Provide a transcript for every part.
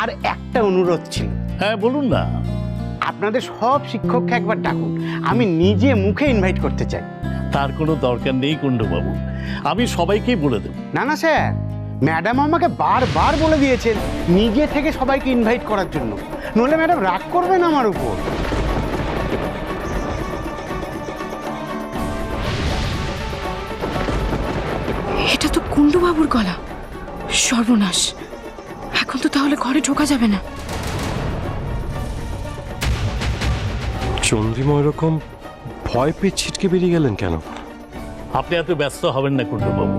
আর একটা অনুরোধ ছিল। হ্যাঁ বলুন না। আপনাদের সব শিক্ষককে একবার ডাকুন, আমি নিজে মুখে ইনভাইট করতে চাই। তার কোনো দরকার নেই কুণ্ডবাবু, আমি সবাইকেই বলে দেব। না না স্যার, ম্যাডাম আমাকে বারবার বলে দিয়েছেন নিজে থেকে সবাইকে ইনভাইট করার জন্য, নইলে ম্যাডাম রাগ করবেন আমার উপর। এটা তো কুণ্ডবাবুর গলা। সর্বনাশ, এখন তো তাহলে ঘরে ঢোকা যাবে না। চন্দ্রিমা এরকম ভয় পেয়ে ছিটকে বেরিয়ে গেলেন কেন? আপনি এত ব্যস্ত হবেন না কুণ্ডবাবু,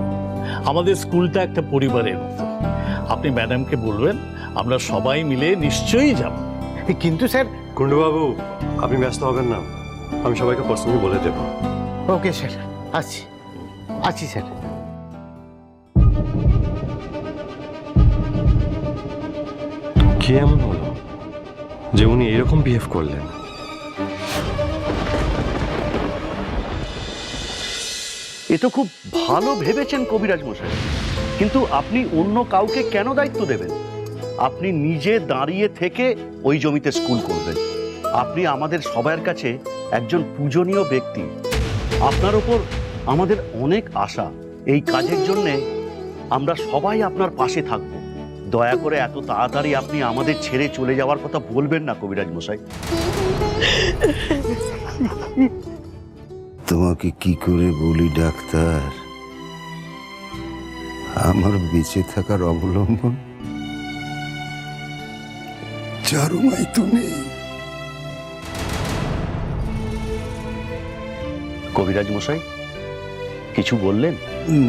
আমাদের স্কুলটা একটা পরিবারের মতো। আপনি ম্যাডামকে বলবেন আমরা সবাই মিলে নিশ্চয়ই যাব। কিন্তু স্যার। কুণ্ডবাবু, আপনি ব্যস্ত হবেন না, আমি সবাইকে পার্সোনালি বলে দেব। ওকে স্যার, আসছি আসছি স্যার। কি এমন হলো যে উনি এরকম বিহেভ করলেন? এ তো খুব ভালো ভেবেছেন কবিরাজ মশাই, কিন্তু আপনি অন্য কাউকে কেন দায়িত্ব দেবেন? আপনি নিজে দাঁড়িয়ে থেকে ওই জমিতে স্কুল করবেন। আপনি আমাদের সবার কাছে একজন পূজনীয় ব্যক্তি। আপনার উপর আমাদের অনেক আশা। এই কাজের জন্য আমরা সবাই আপনার পাশে থাকব। দয়া করে এত তাড়াতাড়ি আপনি আমাদের ছেড়ে চলে যাওয়ার কথা বলবেন না কবিরাজ মশাই। তোমাকে কি করে বলি ডাক্তার, আমার বেঁচে থাকার অবলম্বন চারুমাই তো নেই। কবিরাজ মশাই কিছু বললেন?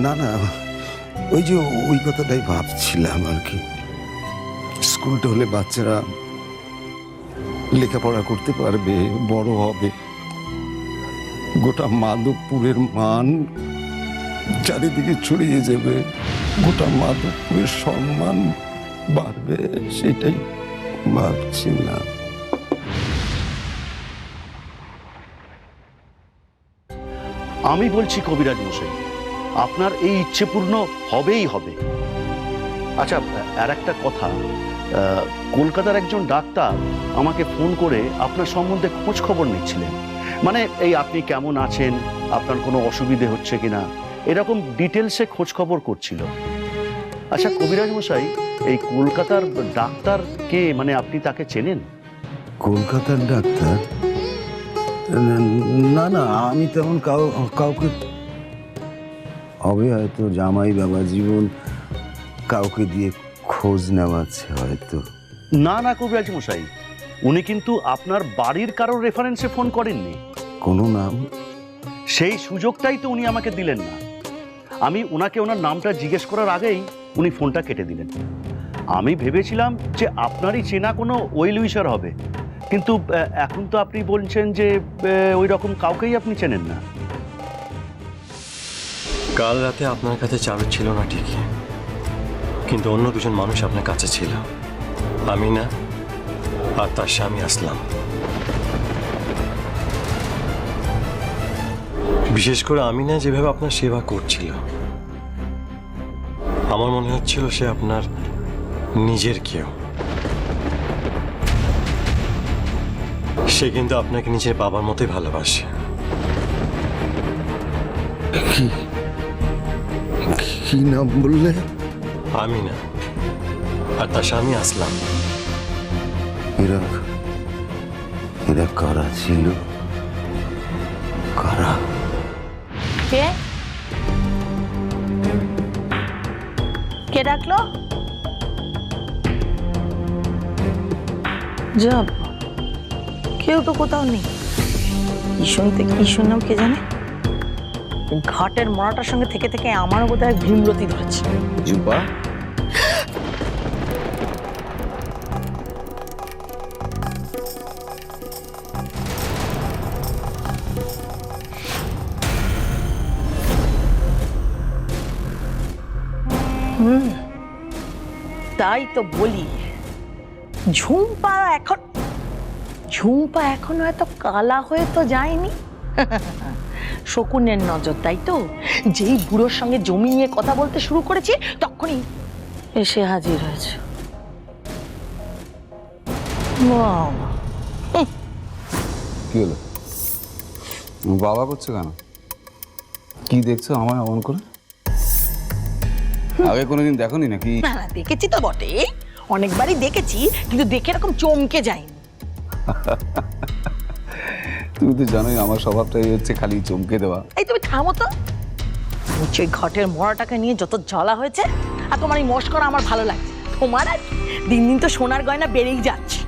না না, ওই যে ওই কথাটাই ভাবছিলাম আর কি। স্কুলটা হলে বাচ্চারা লেখাপড়া করতে পারবে, বড় হবে, গোটা মাধবপুরের মান চারিদিকে ছড়িয়ে যাবে, গোটা মাধবপুরের সম্মান বাড়বে, সেটাই ভাবছিলাম। আমি বলছি কবিরাজ মশাই, আপনার এই ইচ্ছে পূর্ণ হবেই হবে। আচ্ছা, আর একটা কথা, কলকাতার একজন ডাক্তার আমাকে ফোন করে আপনার সম্বন্ধে খোঁজ খবর নিচ্ছিলেন। মানে এই আপনি কেমন আছেন, আপনার কোনো অসুবিধে হচ্ছে কিনা, এরকম ডিটেলসে খোঁজ খবর করছিল। আচ্ছা কবিরাজ মশাই, এই কলকাতার ডাক্তার কে, মানে আপনি তাকে চেনেন? কলকাতার ডাক্তার? না না, আমি তেমন কাউকে, হবে হয়তো জামাই বাবা জীবন কাউকে দিয়ে খোঁজ নেওয়াচ্ছে হয়তো। না না কবিরাজ মশাই, উনি কিন্তু আপনার বাড়ির কারোর রেফারেন্সে ফোন করেননি। কোনো নাম? সেই সুযোগটাই তো উনি আমাকে দিলেন না। আমি ওনাকে ওনার নামটা জিজ্ঞেস করার আগেই উনি ফোনটা কেটে দিলেন। আমি ভেবেছিলাম যে আপনারই চেনা কোনো ওয়েল উইশার হবে, কিন্তু এখন তো আপনি বলছেন যে ওই রকম কাউকেই আপনি চেনেন না। কাল রাতে আপনার কাছে চাবি ছিল না ঠিকই, কিন্তু অন্য দুজন মানুষ আপনার কাছে ছিল, আমিনা আর তার স্বামী আসলাম। বিশেষ করে আমিনা যেভাবে আপনার সেবা করছিল, আমার মনে হচ্ছিল সে আপনার নিজের কেউ। সে কিন্তু আপনাকে নিজের বাবার মতোই ভালোবাসে। কি নাম বললে? আমিনা আর তার স্বামী আসলাম। এরা এরা কারা ছিল? কারা? কে কে ডাকলো? যাব, কেউ তো কোথাও নেই। কি শুনতে কি শুনলাম কে জানে। ঘাটের মরাটার সঙ্গে থেকে থেকে আমারও বোধহয় ভীমরতি ধরেছে। জুপা, তাই তো বলি, ঝুম্পা এখনো এত কালা হয়ে তো যায়নি। শকুনের নজর, তাই তো? যেই বুড়োর সঙ্গে জমি নিয়ে কথা বলতে শুরু করেছি তখনই এসে হাজির হয়েছে। বাবা, কি হলো? বাবা করছো কেন? কি দেখছো আমায় অমন করে? আগে কোনোদিন দেখোনি নাকি? না না, দেখেছি তো বটে, অনেকবারই দেখেছি, কিন্তু দেখে এরকম চমকে যায়নি। তুমি তো জানোই আমার স্বভাবটাই হচ্ছে খালি চমকে দেওয়া। এই তুমি থামো তো, ওই ঘটের মরাটাকে নিয়ে যত জ্বালা হয়েছে, আর তোমার এই মস্করা আমার ভালো লাগছে। তোমার আর দিন দিন তো সোনার গয়না বেড়েই যাচ্ছে।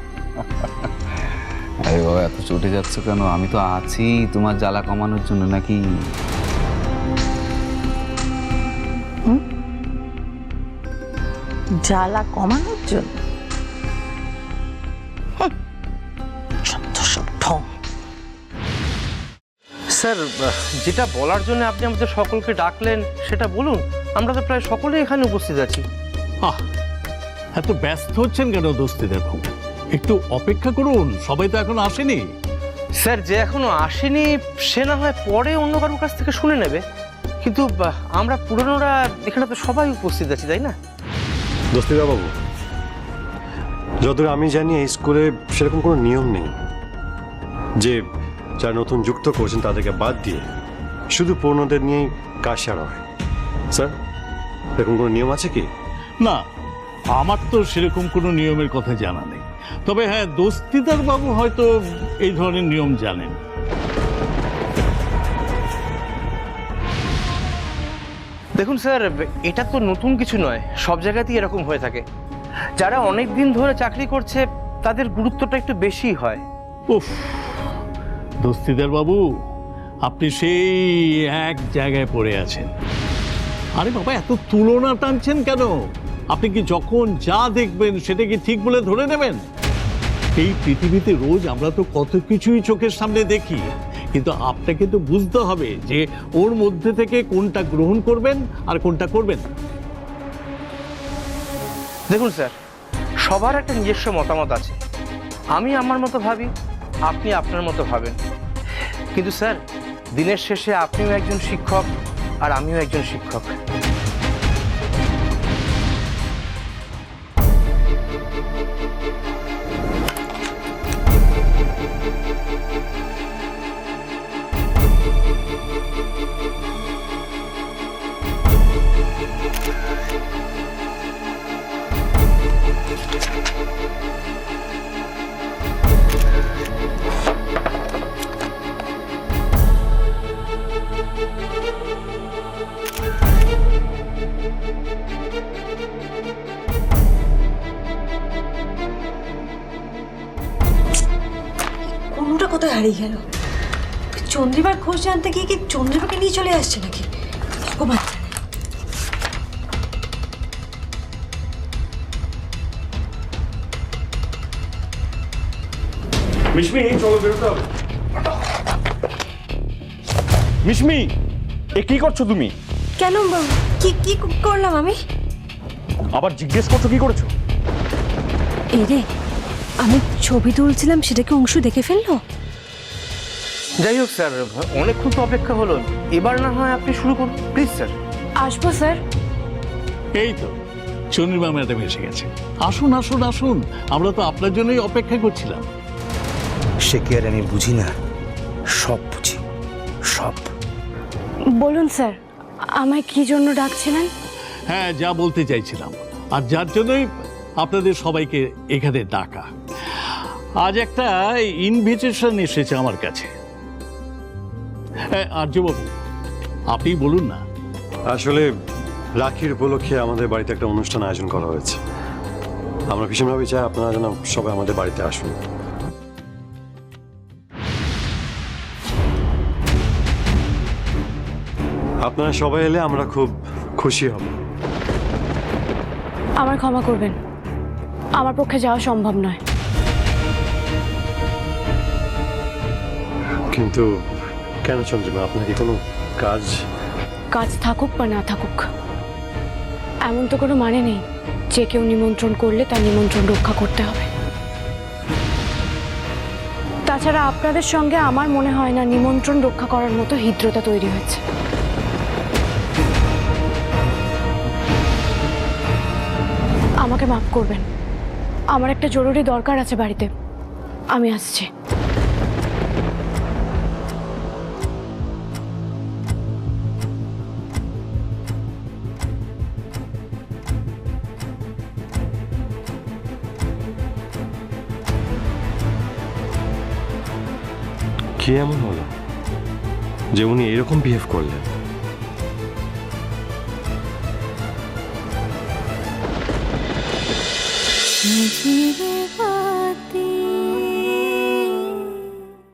আরে বাবা, এত চটে যাচ্ছ কেন? আমি তো আছি তোমার জ্বালা কমানোর জন্য, নাকি? জ্বালা কমানোর জন্য? যত সব ঢং। স্যার, যেটা বলার জন্য আপনি আমাদের সকলকে ডাকলেন সেটা বলুন। আমরা তো প্রায় সকলেই এখানে উপস্থিত আছি। আহ এত ব্যস্ত হচ্ছেন কেন দোস্তিদের বাবু? একটু অপেক্ষা করুন, সবাই তো এখন আসেনি। স্যার, যে এখনো আসেনি সে না হয় পরে অন্য কারোর কাছ থেকে শুনে নেবে, কিন্তু আমরা পুরনোরা এখানে তো সবাই উপস্থিত আছি, তাই না? দোস্তিদা বাবু, যতদূর আমি জানি এই স্কুলে সেরকম কোনো নিয়ম নেই যে যারা নতুন যুক্ত করছেন তাদেরকে বাদ দিয়ে শুধু পুরনোদের নিয়েই কাজ সারা হয়। স্যার, এরকম কোনো নিয়ম আছে কি? না, আমার তো সেরকম কোনো নিয়মের কথা জানা নেই। তবে হ্যাঁ, দোস্তিদার বাবু হয়তো এই ধরনের নিয়ম জানেন। দেখুন স্যার, এটা তো নতুন কিছু নয়, সব জায়গাতেই এরকম হয়ে থাকে। যারা অনেক দিন ধরে চাকরি করছে তাদের গুরুত্বটা একটু বেশি হয়। উফ, দোস্তিদার বাবু, আপনি সেই এক জায়গায় পড়ে আছেন। আরে বাবা, এত তুলনা টানছেন কেন? আপনি কি যখন যা দেখবেন সেটা কি ঠিক বলে ধরে নেবেন? এই পৃথিবীতে রোজ আমরা তো কত কিছুই চোখের সামনে দেখি, কিন্তু আপনাকে তো বুঝতে হবে যে ওর মধ্যে থেকে কোনটা গ্রহণ করবেন আর কোনটা করবেন। দেখুন স্যার, সবার একটা নিজস্ব মতামত আছে। আমি আমার মতো ভাবি, আপনি আপনার মতো ভাবেন, কিন্তু স্যার দিনের শেষে আপনিও একজন শিক্ষক আর আমিও একজন শিক্ষক। কোনটা কোথায় হারিয়ে গেল? চন্দ্রিমার খোঁজ জানতে গিয়ে কি চন্দ্রিমাকে নিয়ে চলে আসছে নাকি? ভগবান জানে। মিশমি, চলো বেরোতে হবে। মিশমি, এ কি করছো তুমি? কেন কি কি করলাম আমি? আবার জিজ্ঞেস করছো কি করেছো? এই রে, আমি ছবি তুলছিলাম, সেটাকে অংশ দেখে ফেললো। যাই হোক স্যার, অনেকক্ষণ তো অপেক্ষা হলো, এবার না হয় আপনি শুরু করুন প্লিজ স্যার। আসবো স্যার। এই তো চন্দ্রিমা ম্যাডাম এসে গেছে। আসুন আসুন আসুন, আমরা তো আপনার জন্যই অপেক্ষা করছিলাম। সে কি আর আমি বুঝি না? সব বুঝি, সব। বলুন স্যার, আমায় কি জন্য ডাকছিলেন? হ্যাঁ, যা বলতে চাইছিলাম, আর যার জন্যই আপনাদের সবাইকে এখানে ডাকা। আজ একটা ইনভিটেশন এসেছে আমার কাছে। হ্যাঁ আর্যবাবু, আপনি বলুন না। আসলে রাখির উপলক্ষে আমাদের বাড়িতে একটা অনুষ্ঠান আয়োজন করা হয়েছে। আমরা ভীষণভাবে চাই আপনারা যেন সবাই আমাদের বাড়িতে আসুন। আপনারা সবাই এলে আমরা খুব খুশি হব। আমার ক্ষমা করবেন, আমার পক্ষে যাওয়া সম্ভব নয়। কিন্তু কেন চন্দ্রিমা, আপনার কি কোনো কাজ? কাজ থাকুক বা না থাকুক, এমন তো কোনো মানে নেই যে কেউ নিমন্ত্রণ করলে তার নিমন্ত্রণ রক্ষা করতে হবে। তাছাড়া আপনাদের সঙ্গে আমার মনে হয় না নিমন্ত্রণ রক্ষা করার মতো হৃদ্রতা তৈরি হয়েছে। আমাকে মাফ করবেন, আমার একটা জরুরি দরকার আছে বাড়িতে, আমি আসছি। কি এমন হলো যে উনি এরকম বিহেভ করলেন? ঝিরে